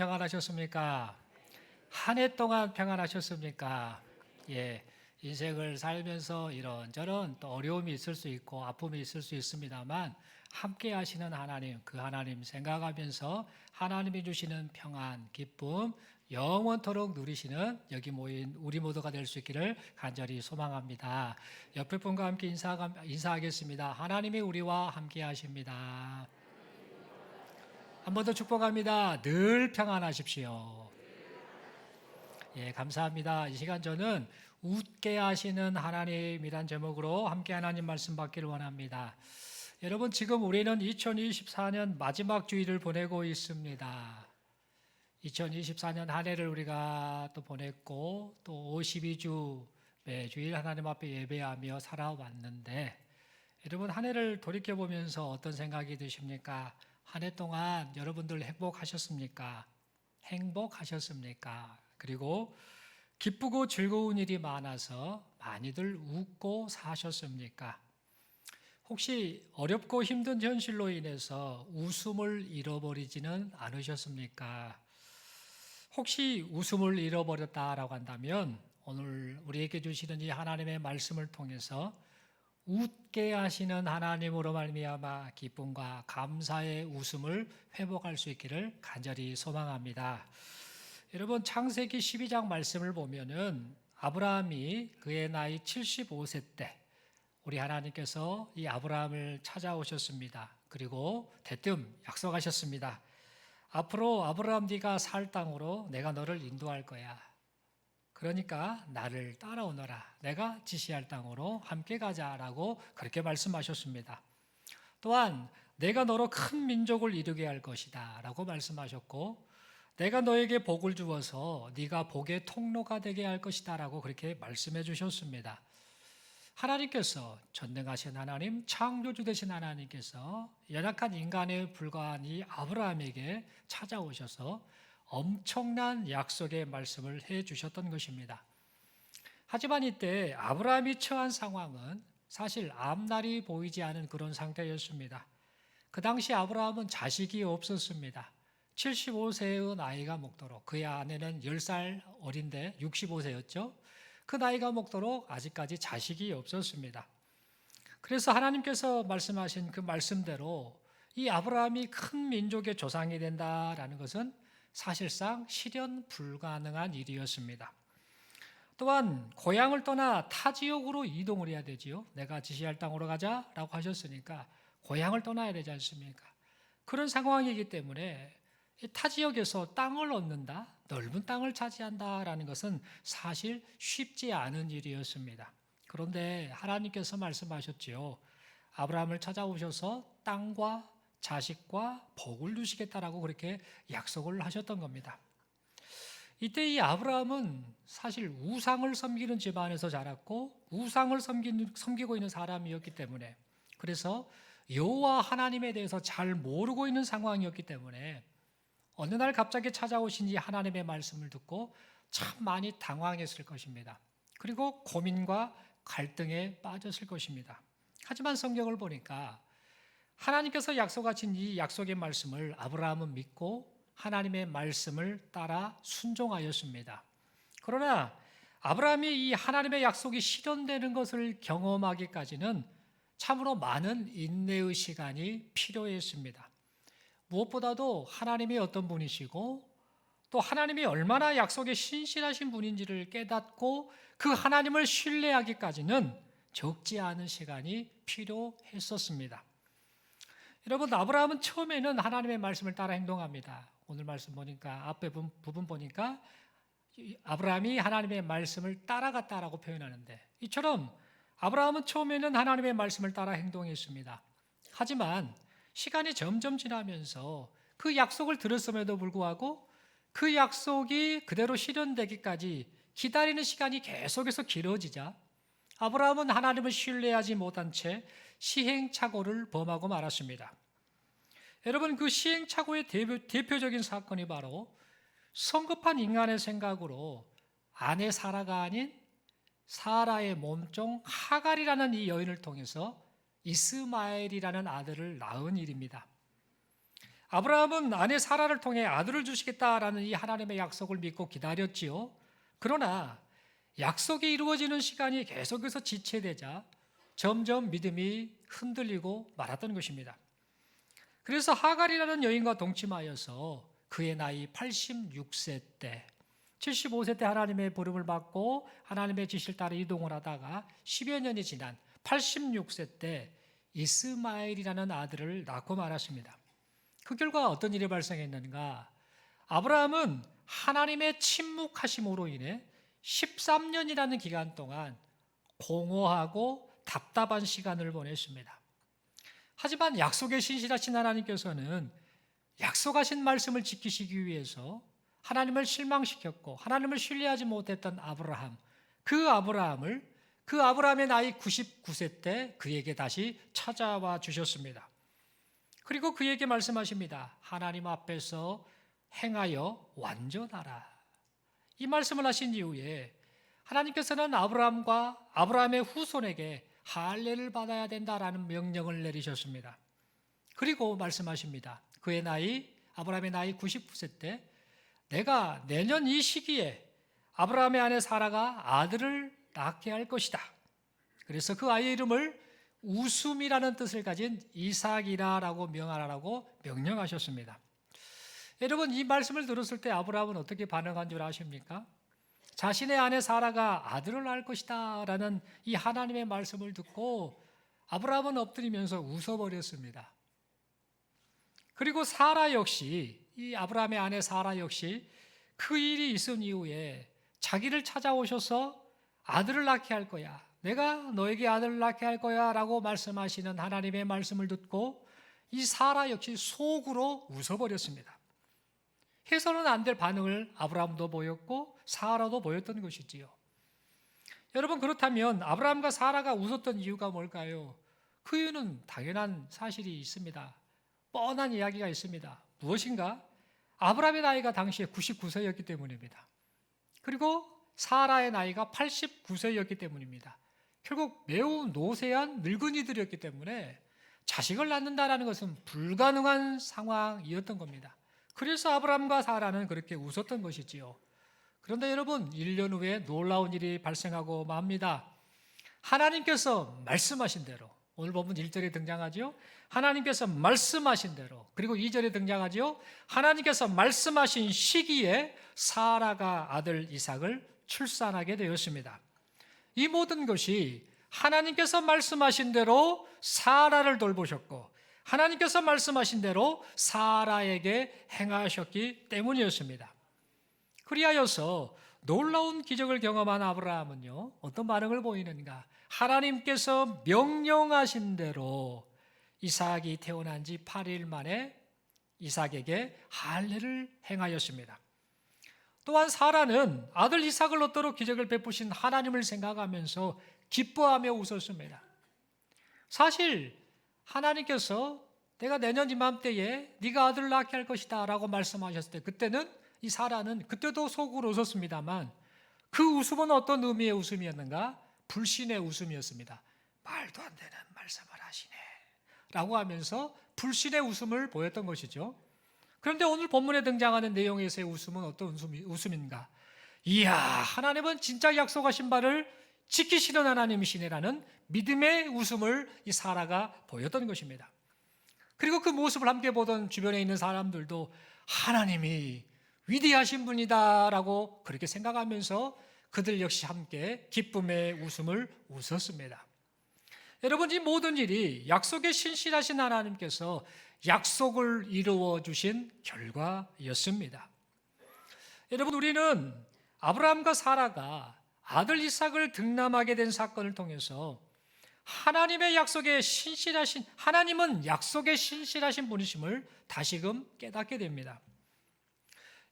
평안하셨습니까? 한 해 동안 평안하셨습니까? 예, 인생을 살면서 이런저런 또 어려움이 있을 수 있고 아픔이 있을 수 있습니다만 함께 하시는 하나님, 그 하나님 생각하면서 하나님이 주시는 평안, 기쁨, 영원토록 누리시는 여기 모인 우리 모두가 될 수 있기를 간절히 소망합니다. 옆에 분과 함께 인사하겠습니다. 하나님이 우리와 함께 하십니다. 한 번 더 축복합니다. 늘 평안하십시오. 예, 감사합니다. 이 시간 저는 웃게 하시는 하나님이란 제목으로 함께 하나님 말씀 받기를 원합니다. 여러분, 지금 우리는 2024년 마지막 주일을 보내고 있습니다. 2024년 한 해를 우리가 또 보냈고 또 52주 매주일 하나님 앞에 예배하며 살아왔는데, 여러분 한 해를 돌이켜보면서 어떤 생각이 드십니까? 한 해 동안 여러분들 행복하셨습니까? 행복하셨습니까? 그리고 기쁘고 즐거운 일이 많아서 많이들 웃고 사셨습니까? 혹시 어렵고 힘든 현실로 인해서 웃음을 잃어버리지는 않으셨습니까? 혹시 웃음을 잃어버렸다라고 한다면 오늘 우리에게 주시는 이 하나님의 말씀을 통해서 웃게 하시는 하나님으로 말미암아 기쁨과 감사의 웃음을 회복할 수 있기를 간절히 소망합니다. 여러분, 창세기 12장 말씀을 보면은 아브라함이 그의 나이 75세 때 우리 하나님께서 이 아브라함을 찾아오셨습니다. 그리고 대뜸 약속하셨습니다. 앞으로 아브라함 네가 살 땅으로 내가 너를 인도할 거야. 그러니까 나를 따라오너라. 내가 지시할 땅으로 함께 가자라고 그렇게 말씀하셨습니다. 또한 내가 너로 큰 민족을 이루게 할 것이다 라고 말씀하셨고, 내가 너에게 복을 주어서 네가 복의 통로가 되게 할 것이다 라고 그렇게 말씀해 주셨습니다. 하나님께서, 전능하신 하나님, 창조주 되신 하나님께서 연약한 인간에 불과한 이 아브라함에게 찾아오셔서 엄청난 약속의 말씀을 해 주셨던 것입니다. 하지만 이때 아브라함이 처한 상황은 사실 앞날이 보이지 않은 그런 상태였습니다. 그 당시 아브라함은 자식이 없었습니다. 75세의 나이가 먹도록, 그의 아내는 10살 어린데 65세였죠. 그 나이가 먹도록 아직까지 자식이 없었습니다. 그래서 하나님께서 말씀하신 그 말씀대로 이 아브라함이 큰 민족의 조상이 된다라는 것은 사실상 실현 불가능한 일이었습니다. 또한 고향을 떠나 타 지역으로 이동을 해야 되지요. 내가 지시할 땅으로 가자라고 하셨으니까 고향을 떠나야 되지 않습니까? 그런 상황이기 때문에 타 지역에서 땅을 얻는다, 넓은 땅을 차지한다라는 것은 사실 쉽지 않은 일이었습니다. 그런데 하나님께서 말씀하셨지요. 아브라함을 찾아오셔서 땅과 자식과 복을 주시겠다라고 그렇게 약속을 하셨던 겁니다. 이때 이 아브라함은 사실 우상을 섬기는 집안에서 자랐고 우상을 섬기고 있는 사람이었기 때문에, 그래서 여호와 하나님에 대해서 잘 모르고 있는 상황이었기 때문에 어느 날 갑자기 찾아오신 이 하나님의 말씀을 듣고 참 많이 당황했을 것입니다. 그리고 고민과 갈등에 빠졌을 것입니다. 하지만 성경을 보니까 하나님께서 약속하신 이 약속의 말씀을 아브라함은 믿고 하나님의 말씀을 따라 순종하였습니다. 그러나 아브라함이 이 하나님의 약속이 실현되는 것을 경험하기까지는 참으로 많은 인내의 시간이 필요했습니다. 무엇보다도 하나님이 어떤 분이시고 또 하나님이 얼마나 약속에 신실하신 분인지를 깨닫고 그 하나님을 신뢰하기까지는 적지 않은 시간이 필요했었습니다. 여러분, 아브라함은 처음에는 하나님의 말씀을 따라 행동합니다. 오늘 말씀 보니까 앞에 부분 보니까 아브라함이 하나님의 말씀을 따라갔다라고 표현하는데, 이처럼 아브라함은 처음에는 하나님의 말씀을 따라 행동했습니다. 하지만 시간이 점점 지나면서 그 약속을 들었음에도 불구하고 그 약속이 그대로 실현되기까지 기다리는 시간이 계속해서 길어지자 아브라함은 하나님을 신뢰하지 못한 채 시행착오를 범하고 말았습니다. 여러분, 그 시행착오의 대표적인 사건이 바로 성급한 인간의 생각으로 아내 사라가 아닌 사라의 몸종 하갈이라는 이 여인을 통해서 이스마엘이라는 아들을 낳은 일입니다. 아브라함은 아내 사라를 통해 아들을 주시겠다라는 이 하나님의 약속을 믿고 기다렸지요. 그러나 약속이 이루어지는 시간이 계속해서 지체되자 점점 믿음이 흔들리고 말았던 것입니다. 그래서 하갈이라는 여인과 동침하여서 그의 나이 86세 때, 75세 때 하나님의 부름을 받고 하나님의 지시를 따라 이동을 하다가 10여 년이 지난 86세 때 이스마엘이라는 아들을 낳고 말았습니다. 그 결과 어떤 일이 발생했는가? 아브라함은 하나님의 침묵하심으로 인해 13년이라는 기간 동안 공허하고 답답한 시간을 보냈습니다. 하지만 약속에 신실하신 하나님께서는 약속하신 말씀을 지키시기 위해서 하나님을 실망시켰고 하나님을 신뢰하지 못했던 아브라함, 그 아브라함의 나이 99세 때 그에게 다시 찾아와 주셨습니다. 그리고 그에게 말씀하십니다. 하나님 앞에서 행하여 완전하라. 이 말씀을 하신 이후에 하나님께서는 아브라함의 후손에게 할례를 받아야 된다라는 명령을 내리셨습니다. 그리고 말씀하십니다. 아브라함의 나이 99세 때 내가 내년 이 시기에 아브라함의 아내 사라가 아들을 낳게 할 것이다. 그래서 그 아이의 이름을 웃음이라는 뜻을 가진 이삭이라고 명하라고 명령하셨습니다. 여러분, 이 말씀을 들었을 때 아브라함은 어떻게 반응한 줄 아십니까? 자신의 아내 사라가 아들을 낳을 것이다 라는 이 하나님의 말씀을 듣고 아브라함은 엎드리면서 웃어버렸습니다. 그리고 이 아브라함의 아내 사라 역시 그 일이 있은 이후에 자기를 찾아오셔서 아들을 낳게 할 거야. 내가 너에게 아들을 낳게 할 거야 라고 말씀하시는 하나님의 말씀을 듣고 이 사라 역시 속으로 웃어버렸습니다. 해서는 안 될 반응을 아브라함도 보였고 사라도 보였던 것이지요. 여러분, 그렇다면 아브라함과 사라가 웃었던 이유가 뭘까요? 그 이유는 당연한 사실이 있습니다. 뻔한 이야기가 있습니다. 무엇인가? 아브라함의 나이가 당시에 99세였기 때문입니다. 그리고 사라의 나이가 89세였기 때문입니다. 결국 매우 노쇠한 늙은이들이었기 때문에 자식을 낳는다는 것은 불가능한 상황이었던 겁니다. 그래서 아브라함과 사라는 그렇게 웃었던 것이지요. 그런데 여러분, 1년 후에 놀라운 일이 발생하고 맙니다. 하나님께서 말씀하신 대로, 오늘 본문 1절에 등장하죠. 하나님께서 말씀하신 대로, 그리고 2절에 등장하죠. 하나님께서 말씀하신 시기에 사라가 아들 이삭을 출산하게 되었습니다. 이 모든 것이 하나님께서 말씀하신 대로 사라를 돌보셨고 하나님께서 말씀하신 대로 사라에게 행하셨기 때문이었습니다. 그리하여서 놀라운 기적을 경험한 아브라함은요, 어떤 반응을 보이는가? 하나님께서 명령하신 대로 이삭이 태어난 지 8일 만에 이삭에게 할례를 행하였습니다. 또한 사라는 아들 이삭을 얻도록 기적을 베푸신 하나님을 생각하면서 기뻐하며 웃었습니다. 사실 하나님께서 내가 내년 이맘때에 네가 아들을 낳게 할 것이다 라고 말씀하셨을 때 그때는 이 사라는 그때도 속으로 웃었습니다만 그 웃음은 어떤 의미의 웃음이었는가? 불신의 웃음이었습니다. 말도 안 되는 말씀을 하시네 라고 하면서 불신의 웃음을 보였던 것이죠. 그런데 오늘 본문에 등장하는 내용에서의 웃음은 어떤 웃음인가? 이야, 하나님은 진짜 약속하신 바를 지키시는 하나님이시네라는 믿음의 웃음을 이 사라가 보였던 것입니다. 그리고 그 모습을 함께 보던 주변에 있는 사람들도 하나님이 위대하신 분이다라고 그렇게 생각하면서 그들 역시 함께 기쁨의 웃음을 웃었습니다. 여러분, 이 모든 일이 약속에 신실하신 하나님께서 약속을 이루어 주신 결과였습니다. 여러분, 우리는 아브라함과 사라가 아들 이삭을 등남하게 된 사건을 통해서 하나님의 약속에 신실하신, 하나님은 약속에 신실하신 분이심을 다시금 깨닫게 됩니다.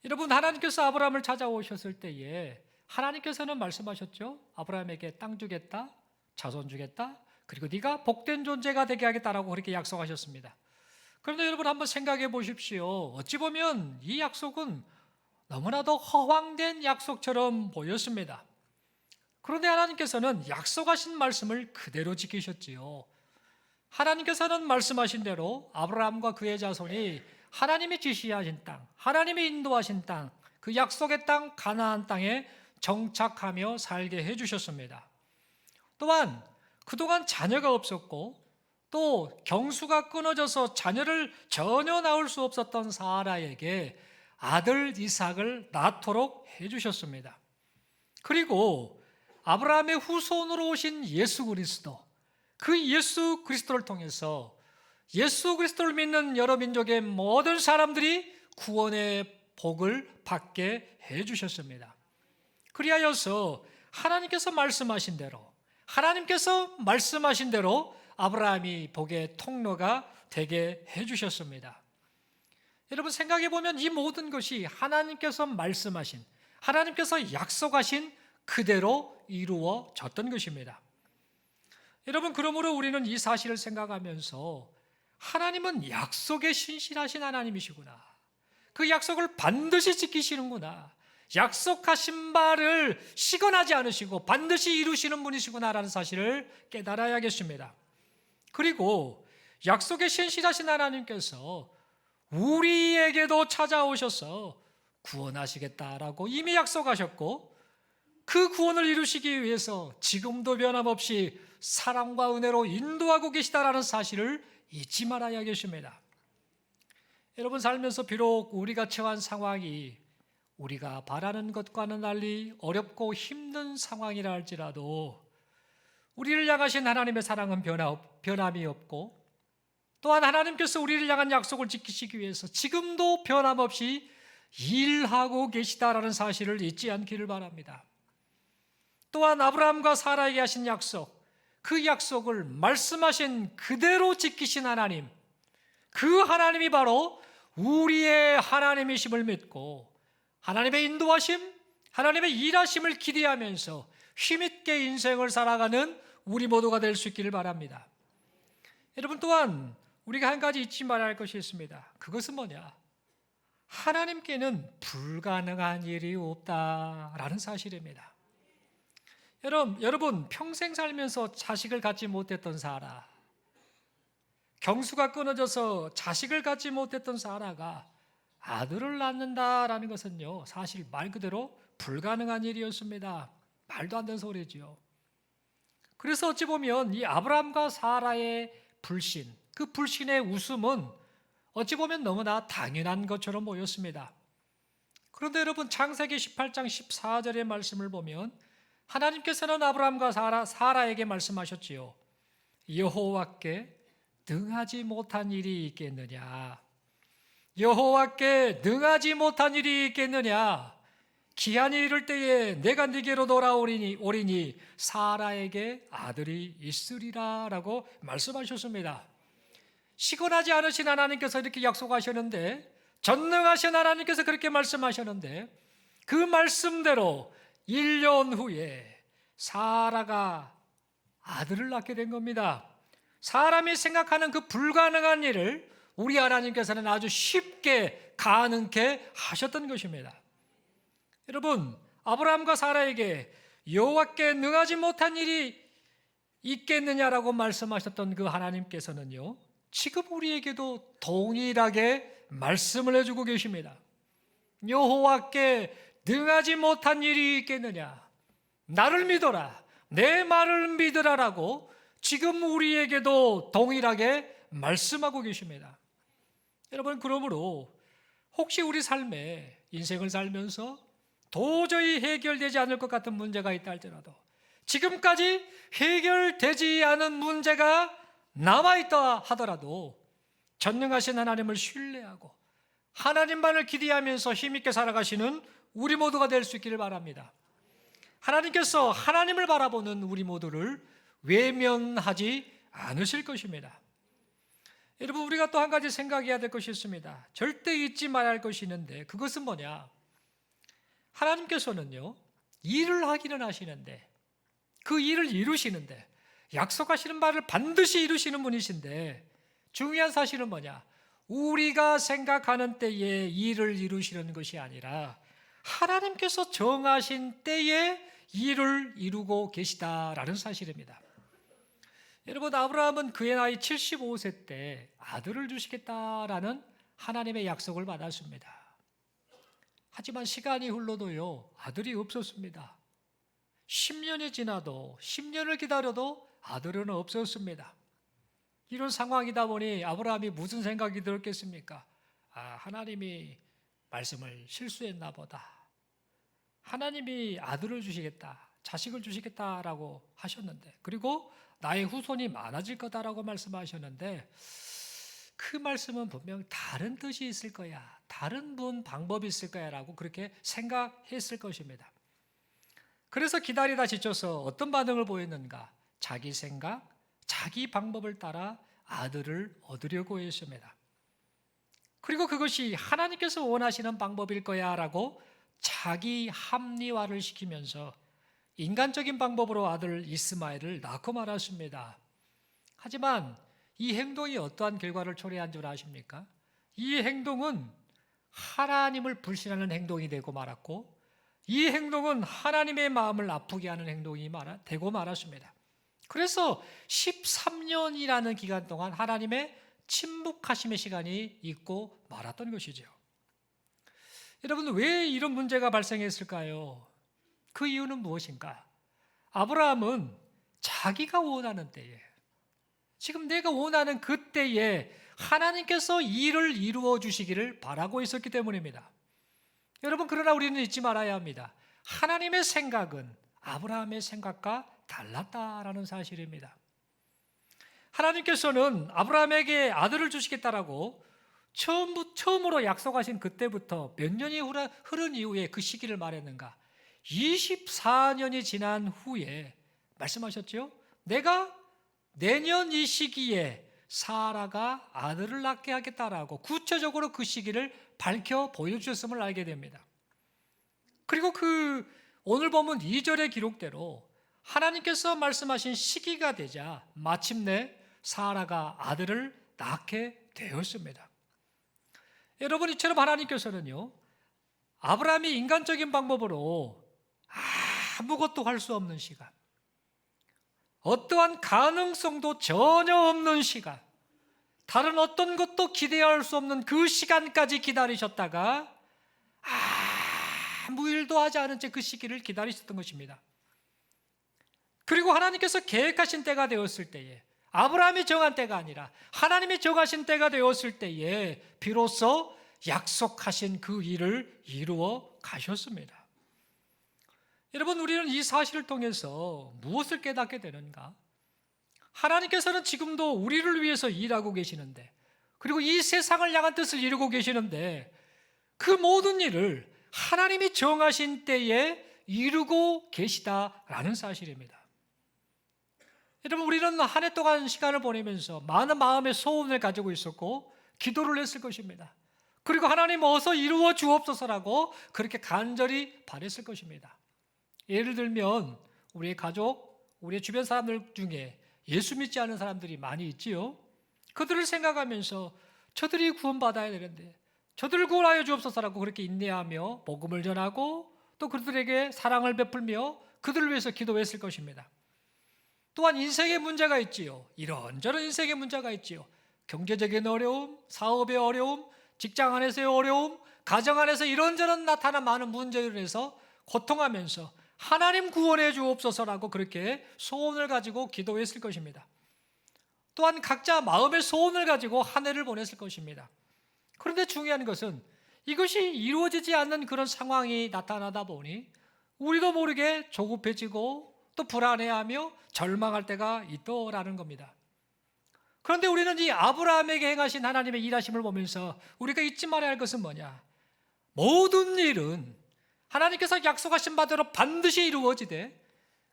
여러분, 하나님께서 아브라함을 찾아오셨을 때에 하나님께서는 말씀하셨죠. 아브라함에게 땅 주겠다, 자손 주겠다, 그리고 네가 복된 존재가 되게 하겠다라고 그렇게 약속하셨습니다. 그런데 여러분, 한번 생각해 보십시오. 어찌 보면 이 약속은 너무나도 허황된 약속처럼 보였습니다. 그런데 하나님께서는 약속하신 말씀을 그대로 지키셨지요. 하나님께서는 말씀하신 대로 아브라함과 그의 자손이 하나님이 지시하신 땅, 하나님이 인도하신 땅, 그 약속의 땅 가나안 땅에 정착하며 살게 해주셨습니다. 또한 그동안 자녀가 없었고 또 경수가 끊어져서 자녀를 전혀 낳을 수 없었던 사라에게 아들 이삭을 낳도록 해주셨습니다. 그리고 아브라함의 후손으로 오신 예수 그리스도, 그 예수 그리스도를 통해서 예수 그리스도를 믿는 여러 민족의 모든 사람들이 구원의 복을 받게 해주셨습니다. 그리하여서 하나님께서 말씀하신 대로 아브라함이 복의 통로가 되게 해주셨습니다. 여러분 생각해 보면 이 모든 것이 하나님께서 말씀하신, 하나님께서 약속하신 그대로 이루어졌던 것입니다. 여러분 그러므로 우리는 이 사실을 생각하면서 하나님은 약속에 신실하신 하나님이시구나, 그 약속을 반드시 지키시는구나, 약속하신 바를 시건하지 않으시고 반드시 이루시는 분이시구나라는 사실을 깨달아야겠습니다. 그리고 약속에 신실하신 하나님께서 우리에게도 찾아오셔서 구원하시겠다라고 이미 약속하셨고, 그 구원을 이루시기 위해서 지금도 변함없이 사랑과 은혜로 인도하고 계시다라는 사실을 잊지 말아야겠습니다. 여러분 살면서 비록 우리가 처한 상황이 우리가 바라는 것과는 달리 어렵고 힘든 상황이라 할지라도 우리를 향하신 하나님의 사랑은 변함이 없고, 또한 하나님께서 우리를 향한 약속을 지키시기 위해서 지금도 변함없이 일하고 계시다라는 사실을 잊지 않기를 바랍니다. 또한 아브라함과 사라에게 하신 약속, 그 약속을 말씀하신 그대로 지키신 하나님, 그 하나님이 바로 우리의 하나님이심을 믿고 하나님의 인도하심, 하나님의 일하심을 기대하면서 힘있게 인생을 살아가는 우리 모두가 될 수 있기를 바랍니다. 여러분 또한 우리가 한 가지 잊지 말아야 할 것이 있습니다. 그것은 뭐냐? 하나님께는 불가능한 일이 없다라는 사실입니다. 여러분 평생 살면서 자식을 갖지 못했던 사라, 경수가 끊어져서 자식을 갖지 못했던 사라가 아들을 낳는다라는 것은요, 사실 말 그대로 불가능한 일이었습니다. 말도 안 되는 소리지요. 그래서 어찌 보면 이 아브라함과 사라의 불신, 그 불신의 웃음은 어찌 보면 너무나 당연한 것처럼 보였습니다. 그런데 여러분 창세기 18장 14절의 말씀을 보면 하나님께서는 아브라함과 사라에게 말씀하셨지요. 여호와께 능하지 못한 일이 있겠느냐? 여호와께 능하지 못한 일이 있겠느냐? 기한이 이를 때에 내가 네게로 돌아오리니 사라에게 아들이 있으리라 라고 말씀하셨습니다. 시건하지 않으신 하나님께서 이렇게 약속하셨는데, 전능하신 하나님께서 그렇게 말씀하셨는데, 그 말씀대로 1년 후에 사라가 아들을 낳게 된 겁니다. 사람이 생각하는 그 불가능한 일을 우리 하나님께서는 아주 쉽게 가능케 하셨던 것입니다. 여러분 아브라함과 사라에게 여호와께 능하지 못한 일이 있겠느냐라고 말씀하셨던 그 하나님께서는요, 지금 우리에게도 동일하게 말씀을 해주고 계십니다. 여호와께 능하지 못한 일이 있겠느냐? 나를 믿어라, 내 말을 믿으라라고 지금 우리에게도 동일하게 말씀하고 계십니다. 여러분 그러므로 혹시 우리 삶에 인생을 살면서 도저히 해결되지 않을 것 같은 문제가 있다 할지라도, 지금까지 해결되지 않은 문제가 남아있다 하더라도 전능하신 하나님을 신뢰하고 하나님만을 기대하면서 힘있게 살아가시는 우리 모두가 될 수 있기를 바랍니다. 하나님께서 하나님을 바라보는 우리 모두를 외면하지 않으실 것입니다. 여러분 우리가 또 한 가지 생각해야 될 것이 있습니다. 절대 잊지 말아야 할 것이 있는데, 그것은 뭐냐? 하나님께서는요, 일을 하기는 하시는데, 그 일을 이루시는데, 약속하시는 바를 반드시 이루시는 분이신데, 중요한 사실은 뭐냐? 우리가 생각하는 때에 일을 이루시는 것이 아니라 하나님께서 정하신 때에 일을 이루고 계시다라는 사실입니다. 여러분 아브라함은 그의 나이 75세 때 아들을 주시겠다라는 하나님의 약속을 받았습니다. 하지만 시간이 흘러도요, 아들이 없었습니다. 10년이 지나도 10년을 기다려도 아들은 없었습니다. 이런 상황이다 보니 아브라함이 무슨 생각이 들었겠습니까? 하나님이 말씀을 실수했나 보다. 하나님이 아들을 주시겠다, 자식을 주시겠다라고 하셨는데, 그리고 나의 후손이 많아질 거다라고 말씀하셨는데, 그 말씀은 분명 다른 뜻이 있을 거야, 다른 방법이 있을 거야 라고 그렇게 생각했을 것입니다. 그래서 기다리다 지쳐서 어떤 반응을 보였는가? 자기 생각, 자기 방법을 따라 아들을 얻으려고 했습니다. 그리고 그것이 하나님께서 원하시는 방법일 거야 라고 자기 합리화를 시키면서 인간적인 방법으로 아들 이스마엘을 낳고 말았습니다. 하지만 이 행동이 어떠한 결과를 초래한 줄 아십니까? 이 행동은 하나님을 불신하는 행동이 되고 말았고, 이 행동은 하나님의 마음을 아프게 하는 행동이 되고 말았습니다. 그래서 13년이라는 기간 동안 하나님의 침묵하심의 시간이 있고 말았던 것이죠. 여러분, 왜 이런 문제가 발생했을까요? 그 이유는 무엇인가? 아브라함은 자기가 원하는 때에, 지금 내가 원하는 그때에 하나님께서 일을 이루어 주시기를 바라고 있었기 때문입니다. 여러분, 그러나 우리는 잊지 말아야 합니다. 하나님의 생각은 아브라함의 생각과 달랐다라는 사실입니다. 하나님께서는 아브라함에게 아들을 주시겠다라고 처음으로 약속하신 그때부터 몇 년이 흐른 이후에 그 시기를 말했는가? 24년이 지난 후에 말씀하셨죠? 내가 내년 이 시기에 사라가 아들을 낳게 하겠다라고 구체적으로 그 시기를 밝혀 보여주셨음을 알게 됩니다. 그리고 오늘 본문 2절의 기록대로 하나님께서 말씀하신 시기가 되자 마침내 사라가 아들을 낳게 되었습니다. 여러분, 이처럼 하나님께서는요, 아브라함이 인간적인 방법으로 아무것도 할 수 없는 시간, 어떠한 가능성도 전혀 없는 시간, 다른 어떤 것도 기대할 수 없는 그 시간까지 기다리셨다가 아무 일도 하지 않은 채 그 시기를 기다리셨던 것입니다. 그리고 하나님께서 계획하신 때가 되었을 때에, 아브라함이 정한 때가 아니라 하나님이 정하신 때가 되었을 때에 비로소 약속하신 그 일을 이루어 가셨습니다. 여러분, 우리는 이 사실을 통해서 무엇을 깨닫게 되는가? 하나님께서는 지금도 우리를 위해서 일하고 계시는데, 그리고 이 세상을 향한 뜻을 이루고 계시는데, 그 모든 일을 하나님이 정하신 때에 이루고 계시다라는 사실입니다. 여러분, 우리는 한 해 동안 시간을 보내면서 많은 마음의 소원을 가지고 있었고 기도를 했을 것입니다. 그리고 하나님 어서 이루어 주옵소서라고 그렇게 간절히 바랬을 것입니다. 예를 들면 우리의 가족, 우리의 주변 사람들 중에 예수 믿지 않은 사람들이 많이 있지요. 그들을 생각하면서 저들이 구원받아야 되는데 저들을 구원하여 주옵소서라고 그렇게 인내하며 복음을 전하고 또 그들에게 사랑을 베풀며 그들을 위해서 기도했을 것입니다. 또한 인생의 문제가 있지요. 이런저런 인생의 문제가 있지요. 경제적인 어려움, 사업의 어려움, 직장 안에서의 어려움, 가정 안에서 이런저런 나타난 많은 문제로 인해서 고통하면서 하나님 구원해 주옵소서라고 그렇게 소원을 가지고 기도했을 것입니다. 또한 각자 마음의 소원을 가지고 한 해를 보냈을 것입니다. 그런데 중요한 것은 이것이 이루어지지 않는 그런 상황이 나타나다 보니 우리도 모르게 조급해지고 또 불안해하며 절망할 때가 있더라는 겁니다. 그런데 우리는 이 아브라함에게 행하신 하나님의 일하심을 보면서 우리가 잊지 말아야 할 것은 뭐냐? 모든 일은 하나님께서 약속하신 바대로 반드시 이루어지되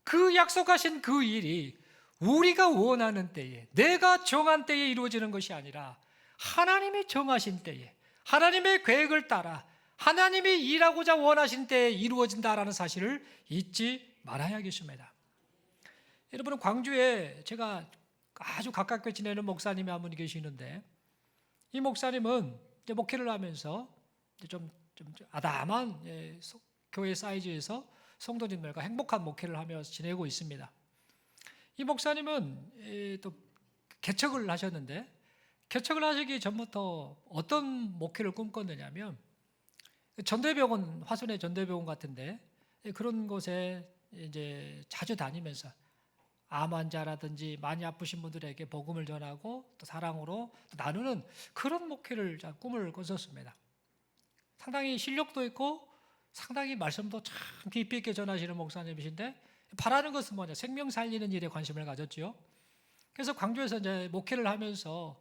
그 약속하신 그 일이 우리가 원하는 때에, 내가 정한 때에 이루어지는 것이 아니라 하나님이 정하신 때에, 하나님의 계획을 따라 하나님이 일하고자 원하신 때에 이루어진다라는 사실을 잊지 말아야겠습니다. 여러분, 광주에 제가 아주 가깝게 지내는 목사님이 한 분이 계시는데, 이 목사님은 이제 목회를 하면서 좀 아담한 교회 사이즈에서 성도님들과 행복한 목회를 하며 지내고 있습니다. 이 목사님은 또 개척을 하셨는데, 개척을 하시기 전부터 어떤 목회를 꿈꿨느냐면 전대병원, 화순의 전대병원 같은데 그런 곳에 이제 자주 다니면서 암 환자라든지 많이 아프신 분들에게 복음을 전하고 또 사랑으로 또 나누는 그런 목회를 꿈을 꿨었습니다. 상당히 실력도 있고 상당히 말씀도 참 깊이 있게 전하시는 목사님이신데 바라는 것은 뭐냐? 생명 살리는 일에 관심을 가졌지요. 그래서 광주에서 이제 목회를 하면서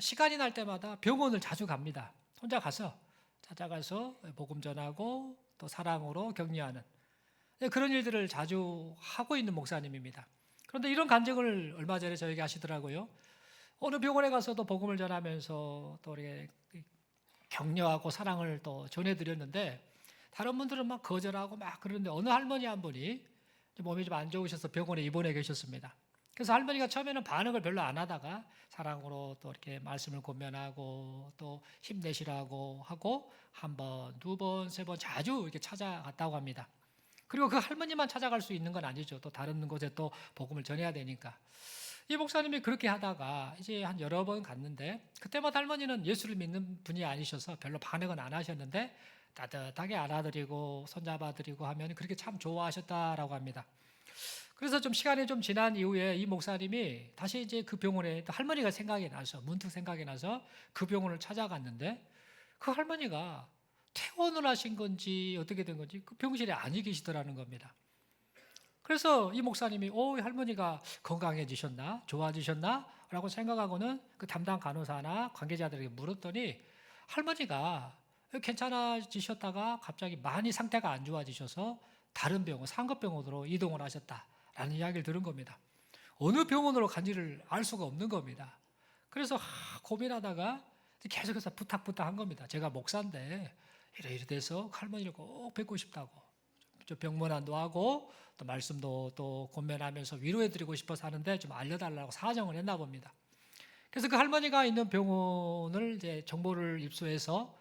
시간이 날 때마다 병원을 자주 갑니다. 혼자 가서 찾아가서 복음 전하고 또 사랑으로 격려하는 그런 일들을 자주 하고 있는 목사님입니다. 그런데 이런 간증을 얼마 전에 저에게 하시더라고요. 어느 병원에 가서도 복음을 전하면서 또 이렇게 격려하고 사랑을 또 전해드렸는데 다른 분들은 막 거절하고 막 그러는데 어느 할머니 한 분이 몸이 좀 안 좋으셔서 병원에 입원해 계셨습니다. 그래서 할머니가 처음에는 반응을 별로 안 하다가 사랑으로 또 이렇게 말씀을 권면하고 또 힘내시라고 하고 한 번, 두 번, 세 번 자주 이렇게 찾아갔다고 합니다. 그리고 그 할머니만 찾아갈 수 있는 건 아니죠. 또 다른 곳에 또 복음을 전해야 되니까. 이 목사님이 그렇게 하다가 이제 한 여러 번 갔는데 그때마다 할머니는 예수를 믿는 분이 아니셔서 별로 반응은 안 하셨는데 따뜻하게 안아드리고 손잡아드리고 하면 그렇게 참 좋아하셨다라고 합니다. 그래서 좀 시간이 좀 지난 이후에 이 목사님이 다시 이제 그 병원에 또 할머니가 생각이 나서 문득 생각이 나서 그 병원을 찾아갔는데 그 할머니가 퇴원을 하신 건지 어떻게 된 건지 그 병실에 아니 계시더라는 겁니다. 그래서 이 목사님이 할머니가 건강해지셨나 좋아지셨나 라고 생각하고는 그 담당 간호사나 관계자들에게 물었더니 할머니가 괜찮아지셨다가 갑자기 많이 상태가 안 좋아지셔서 다른 병원, 상급병원으로 이동을 하셨다라는 이야기를 들은 겁니다. 어느 병원으로 간지를 알 수가 없는 겁니다. 그래서 고민하다가 계속해서 부탁한 겁니다. 제가 목사인데 이래 돼서 할머니를 꼭 뵙고 싶다고 병문안도 하고 또 말씀도 또 권면하면서 위로해드리고 싶어서 하는데 좀 알려달라고 사정을 했나 봅니다. 그래서 그 할머니가 있는 병원을 이제 정보를 입수해서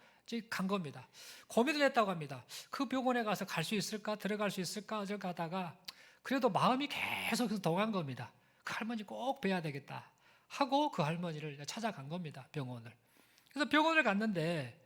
간 겁니다. 고민을 했다고 합니다. 그 병원에 가서 갈 수 있을까? 들어갈 수 있을까? 어쩔까 하다가 그래도 마음이 계속해서 동한 겁니다. 그 할머니 꼭 뵈야 되겠다 하고 그 할머니를 찾아간 겁니다. 병원을. 그래서 병원을 갔는데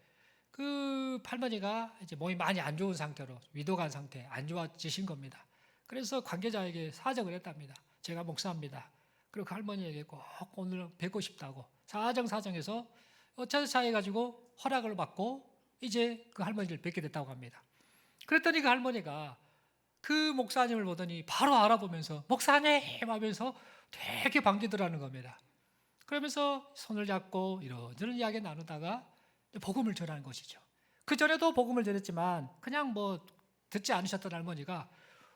그 할머니가 이제 몸이 많이 안 좋은 상태로 위독한 상태, 안 좋아지신 겁니다. 그래서 관계자에게 사정을 했답니다. 제가 목사입니다. 그리고 그 할머니에게 꼭 오늘 뵙고 싶다고 사정해서 어차차 해가지고 허락을 받고 이제 그 할머니를 뵙게 됐다고 합니다. 그랬더니 그 할머니가 그 목사님을 보더니 바로 알아보면서 목사님 하면서 되게 반기더라는 겁니다. 그러면서 손을 잡고 이런저런 이야기 나누다가 복음을 전하는 것이죠. 그 전에도 복음을 전했지만 그냥 뭐 듣지 않으셨던 할머니가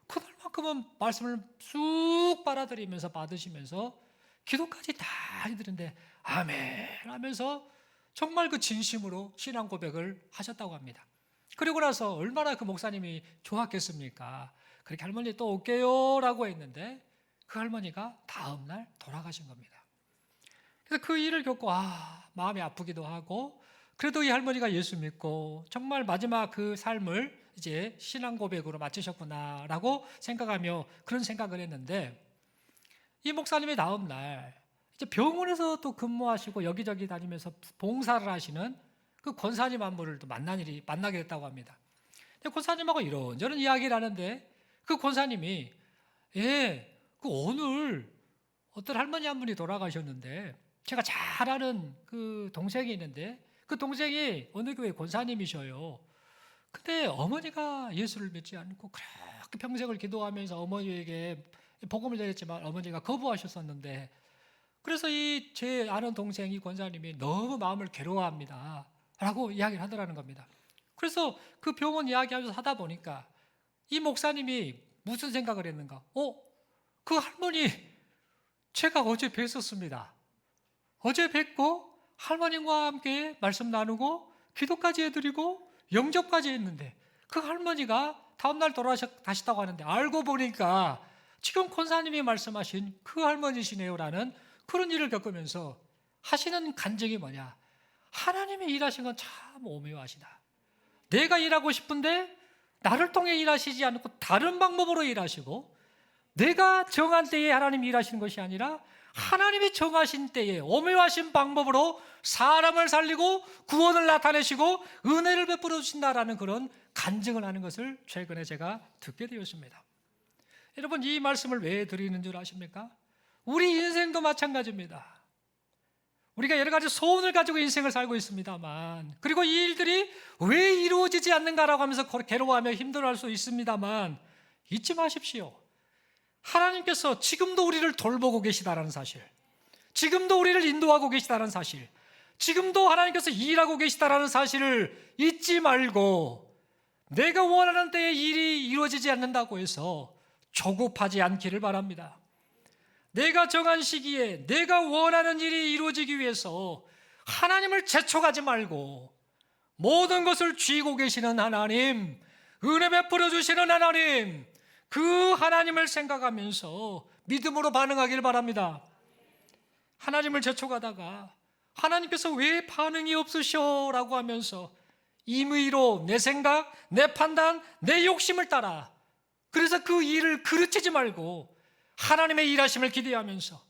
그날만큼은 말씀을 쑥 빨아들이면서 받으시면서 기도까지 다 해드는데 아멘 하면서 정말 그 진심으로 신앙 고백을 하셨다고 합니다. 그리고 나서 얼마나 그 목사님이 좋았겠습니까? 그렇게 할머니 또 올게요 라고 했는데 그 할머니가 다음날 돌아가신 겁니다. 그래서 그 일을 겪고 마음이 아프기도 하고 그래도 이 할머니가 예수 믿고 정말 마지막 그 삶을 이제 신앙 고백으로 마치셨구나라고 생각하며 그런 생각을 했는데 이 목사님이 다음 날 이제 병원에서 또 근무하시고 여기저기 다니면서 봉사를 하시는 그 권사님 한 분을 또 만나게 됐다고 합니다. 근데 권사님하고 이런저런 이야기를 하는데 그 권사님이 그 오늘 어떤 할머니 한 분이 돌아가셨는데 제가 잘 아는 그 동생이 있는데 그 동생이 어느 교회 권사님이셔요. 근데 어머니가 예수를 믿지 않고 그렇게 평생을 기도하면서 어머니에게 복음을 전했지만 어머니가 거부하셨었는데 그래서 이 제 아는 동생이 권사님이 너무 마음을 괴로워합니다 라고 이야기를 하더라는 겁니다. 그래서 그 병원 이야기하면서 하다 보니까 이 목사님이 무슨 생각을 했는가? 그 할머니 제가 어제 뵀었습니다. 어제 뵙고 할머님과 함께 말씀 나누고 기도까지 해드리고 영접까지 했는데 그 할머니가 다음날 돌아가셨다고 하는데 알고 보니까 지금 권사님이 말씀하신 그 할머니시네요 라는 그런 일을 겪으면서 하시는 간증이 뭐냐? 하나님의 일하신 건 참 오묘하시다. 내가 일하고 싶은데 나를 통해 일하시지 않고 다른 방법으로 일하시고 내가 정한 때에 하나님이 일하시는 것이 아니라 하나님이 정하신 때에 오묘하신 방법으로 사람을 살리고 구원을 나타내시고 은혜를 베풀어 주신다라는 그런 간증을 하는 것을 최근에 제가 듣게 되었습니다. 여러분, 이 말씀을 왜 드리는 줄 아십니까? 우리 인생도 마찬가지입니다. 우리가 여러 가지 소원을 가지고 인생을 살고 있습니다만, 그리고 이 일들이 왜 이루어지지 않는가라고 하면서 괴로워하며 힘들어할 수 있습니다만, 잊지 마십시오. 하나님께서 지금도 우리를 돌보고 계시다는 사실, 지금도 우리를 인도하고 계시다는 사실, 지금도 하나님께서 일하고 계시다는 사실을 잊지 말고, 내가 원하는 때에 일이 이루어지지 않는다고 해서 조급하지 않기를 바랍니다. 내가 정한 시기에 내가 원하는 일이 이루어지기 위해서 하나님을 재촉하지 말고, 모든 것을 쥐고 계시는 하나님, 은혜 베풀어 주시는 하나님, 그 하나님을 생각하면서 믿음으로 반응하길 바랍니다. 하나님을 재촉하다가 하나님께서 왜 반응이 없으셔? 라고 하면서 임의로 내 생각, 내 판단, 내 욕심을 따라, 그래서 그 일을 그르치지 말고 하나님의 일하심을 기대하면서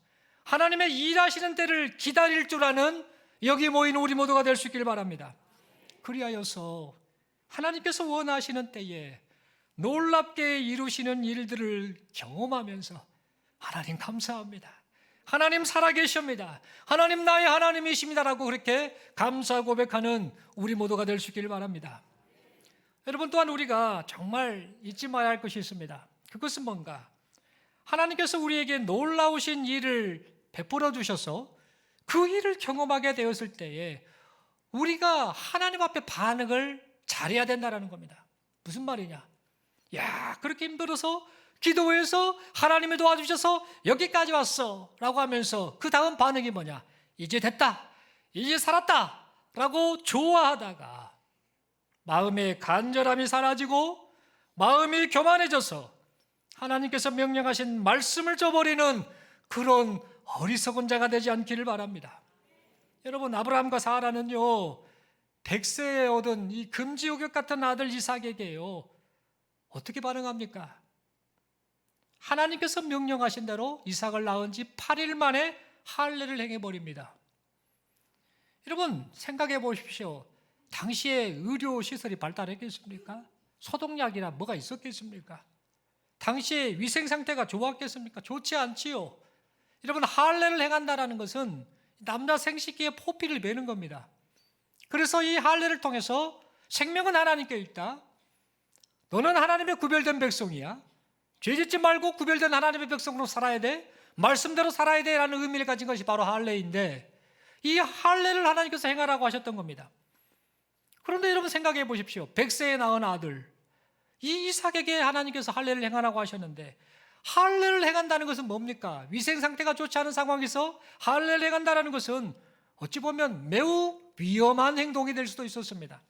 하나님의 일하시는 때를 기다릴 줄 아는 여기 모인 우리 모두가 될 수 있길 바랍니다. 그리하여서 하나님께서 원하시는 때에 놀랍게 이루시는 일들을 경험하면서 하나님 감사합니다, 하나님 살아계십니다, 하나님 나의 하나님이십니다라고 그렇게 감사 고백하는 우리 모두가 될 수 있길 바랍니다. 여러분, 또한 우리가 정말 잊지 말아야 할 것이 있습니다. 그것은 뭔가? 하나님께서 우리에게 놀라우신 일을 베풀어 주셔서 그 일을 경험하게 되었을 때에 우리가 하나님 앞에 반응을 잘해야 된다는 겁니다. 무슨 말이냐? 야, 그렇게 힘들어서 기도해서 하나님이 도와주셔서 여기까지 왔어 라고 하면서 그 다음 반응이 뭐냐? 이제 됐다, 이제 살았다 라고 좋아하다가 마음의 간절함이 사라지고 마음이 교만해져서 하나님께서 명령하신 말씀을 저버리는 그런 어리석은 자가 되지 않기를 바랍니다. 여러분, 아브라함과 사라는요, 100세에 얻은 이 금지옥역 같은 아들 이삭에게요, 어떻게 반응합니까? 하나님께서 명령하신 대로 이삭을 낳은 지 8일 만에 할례를 행해버립니다. 여러분, 생각해 보십시오. 당시에 의료시설이 발달했겠습니까? 소독약이나 뭐가 있었겠습니까? 당시에 위생 상태가 좋았겠습니까? 좋지 않지요. 여러분, 할례를 행한다는 것은 남자 생식기에 포피를 매는 겁니다. 그래서 이 할례를 통해서 생명은 하나님께 있다, 너는 하나님의 구별된 백성이야, 죄짓지 말고 구별된 하나님의 백성으로 살아야 돼, 말씀대로 살아야 돼 라는 의미를 가진 것이 바로 할례인데, 이 할례를 하나님께서 행하라고 하셨던 겁니다. 그런데 여러분, 생각해 보십시오. 100세에 낳은 아들 이 이삭에게 하나님께서 할례를 행하라고 하셨는데, 할례를 행한다는 것은 뭡니까? 위생 상태가 좋지 않은 상황에서 할례를 행한다는 것은 어찌 보면 매우 위험한 행동이 될 수도 있었습니다.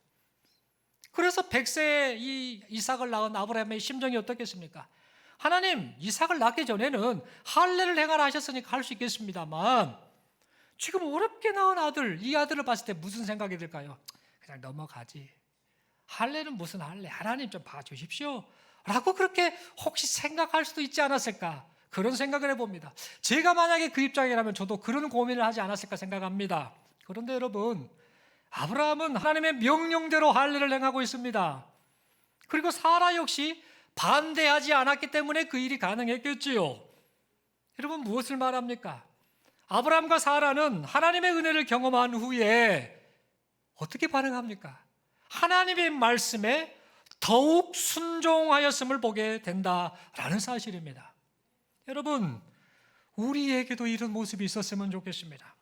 그래서 100세에 이 이삭을 낳은 아브라함의 심정이 어떻겠습니까? 하나님, 이삭을 낳기 전에는 할례를 행하라 하셨으니까 할 수 있겠습니다만, 지금 어렵게 낳은 아들, 이 아들을 봤을 때 무슨 생각이 들까요? 그냥 넘어가지, 할례는 무슨 할례, 하나님 좀 봐주십시오 라고 그렇게 혹시 생각할 수도 있지 않았을까, 그런 생각을 해봅니다. 제가 만약에 그 입장이라면 저도 그런 고민을 하지 않았을까 생각합니다. 그런데 여러분, 아브라함은 하나님의 명령대로 할례를 행하고 있습니다. 그리고 사라 역시 반대하지 않았기 때문에 그 일이 가능했겠지요. 여러분, 무엇을 말합니까? 아브라함과 사라는 하나님의 은혜를 경험한 후에 어떻게 반응합니까? 하나님의 말씀에 더욱 순종하였음을 보게 된다라는 사실입니다. 여러분, 우리에게도 이런 모습이 있었으면 좋겠습니다.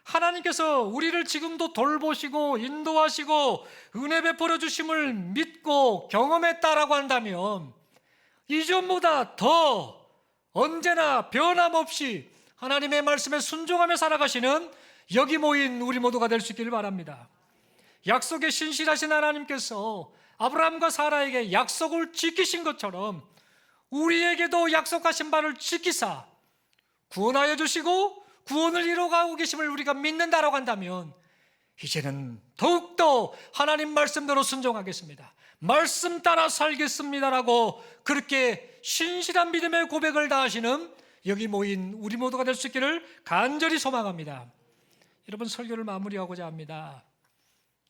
하나님께서 우리를 지금도 돌보시고 인도하시고 은혜 베풀어 주심을 믿고 경험했다라고 한다면, 이전보다 더 언제나 변함없이 하나님의 말씀에 순종하며 살아가시는 여기 모인 우리 모두가 될 수 있기를 바랍니다. 약속에 신실하신 하나님께서 아브라함과 사라에게 약속을 지키신 것처럼 우리에게도 약속하신 바를 지키사 구원하여 주시고 구원을 이루어가고 계심을 우리가 믿는다라고 한다면, 이제는 더욱더 하나님 말씀대로 순종하겠습니다, 말씀 따라 살겠습니다라고 그렇게 신실한 믿음의 고백을 다하시는 여기 모인 우리 모두가 될 수 있기를 간절히 소망합니다. 여러분, 설교를 마무리하고자 합니다.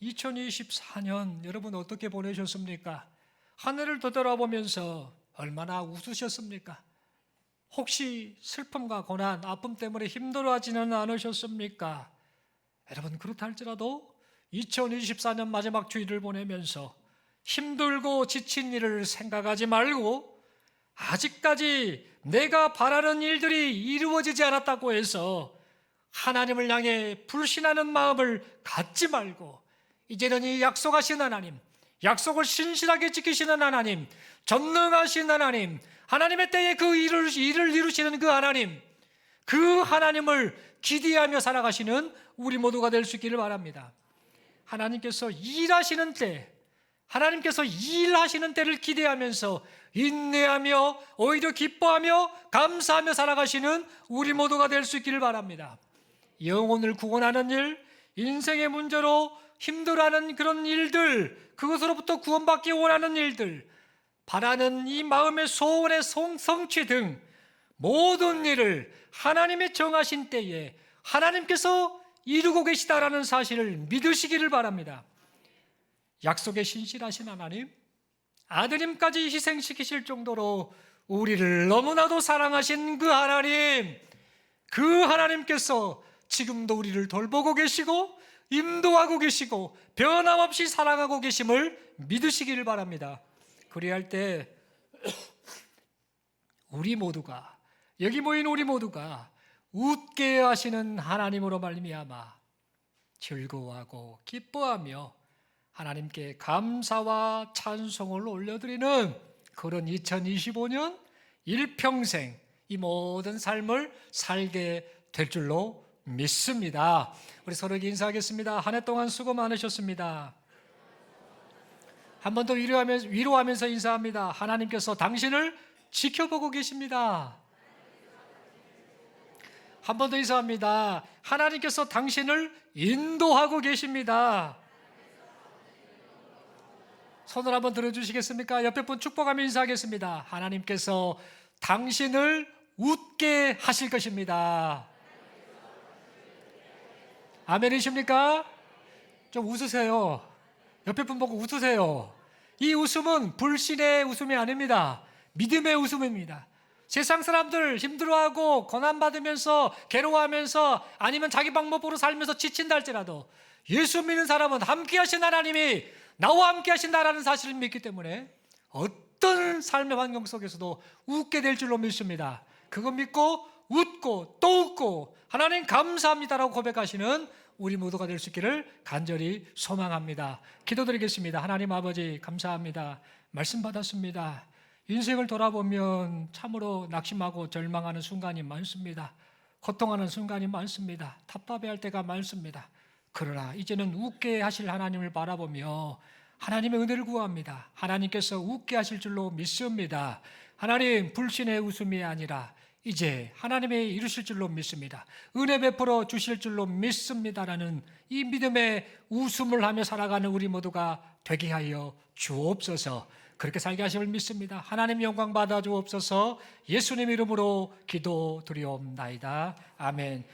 2024년 여러분 어떻게 보내셨습니까? 하늘을 되돌아보면서 얼마나 웃으셨습니까? 혹시 슬픔과 고난, 아픔 때문에 힘들어하지는 않으셨습니까? 여러분, 그렇다 할지라도 2024년 마지막 주일을 보내면서 힘들고 지친 일을 생각하지 말고 아직까지 내가 바라는 일들이 이루어지지 않았다고 해서 하나님을 향해 불신하는 마음을 갖지 말고 이제는 이 약속하신 하나님, 약속을 신실하게 지키시는 하나님, 전능하신 하나님, 하나님의 때에 그 일을 이루시는 그 하나님, 그 하나님을 기대하며 살아가시는 우리 모두가 될 수 있기를 바랍니다. 하나님께서 일하시는 때, 하나님께서 일하시는 때를 기대하면서 인내하며 오히려 기뻐하며 감사하며 살아가시는 우리 모두가 될 수 있기를 바랍니다. 영혼을 구원하는 일, 인생의 문제로 힘들어하는 그런 일들, 그것으로부터 구원받기 원하는 일들, 바라는 이 마음의 소원의 성취 등 모든 일을 하나님의 정하신 때에 하나님께서 이루고 계시다라는 사실을 믿으시기를 바랍니다. 약속에 신실하신 하나님, 아드님까지 희생시키실 정도로 우리를 너무나도 사랑하신 그 하나님, 그 하나님께서 지금도 우리를 돌보고 계시고 인도하고 계시고 변함없이 사랑하고 계심을 믿으시기를 바랍니다. 그리할 때 우리 모두가, 여기 모인 우리 모두가 웃게 하시는 하나님으로 말미암아 즐거워하고 기뻐하며 하나님께 감사와 찬송을 올려드리는 그런 2025년 일평생 이 모든 삶을 살게 될 줄로 믿습니다. 우리 서로에게 인사하겠습니다. 한 해 동안 수고 많으셨습니다. 한 번 더 위로하면서 인사합니다. 하나님께서 당신을 지켜보고 계십니다. 한 번 더 인사합니다. 하나님께서 당신을 인도하고 계십니다. 손을 한번 들어주시겠습니까? 옆에 분 축복하며 인사하겠습니다. 하나님께서 당신을 웃게 하실 것입니다. 아멘이십니까? 좀 웃으세요. 옆에 분 보고 웃으세요. 이 웃음은 불신의 웃음이 아닙니다. 믿음의 웃음입니다. 세상 사람들 힘들어하고 고난받으면서 괴로워하면서 아니면 자기 방법으로 살면서 지친다 할지라도 예수 믿는 사람은 함께 하신 하나님이 나와 함께 하신다라는 사실을 믿기 때문에 어떤 삶의 환경 속에서도 웃게 될 줄로 믿습니다. 그거 믿고 웃고 또 웃고 하나님 감사합니다라고 고백하시는 우리 모두가 될 수 있기를 간절히 소망합니다. 기도드리겠습니다. 하나님 아버지 감사합니다. 말씀 받았습니다. 인생을 돌아보면 참으로 낙심하고 절망하는 순간이 많습니다. 고통하는 순간이 많습니다. 답답해할 때가 많습니다. 그러나 이제는 웃게 하실 하나님을 바라보며 하나님의 은혜를 구합니다. 하나님께서 웃게 하실 줄로 믿습니다. 하나님, 불신의 웃음이 아니라 이제 하나님의 이루실 줄로 믿습니다. 은혜 베풀어 주실 줄로 믿습니다라는 이 믿음의 웃음을 하며 살아가는 우리 모두가 되게 하여 주옵소서. 그렇게 살게 하심을 믿습니다. 하나님 영광 받아 주옵소서. 예수님 이름으로 기도드리옵나이다. 아멘.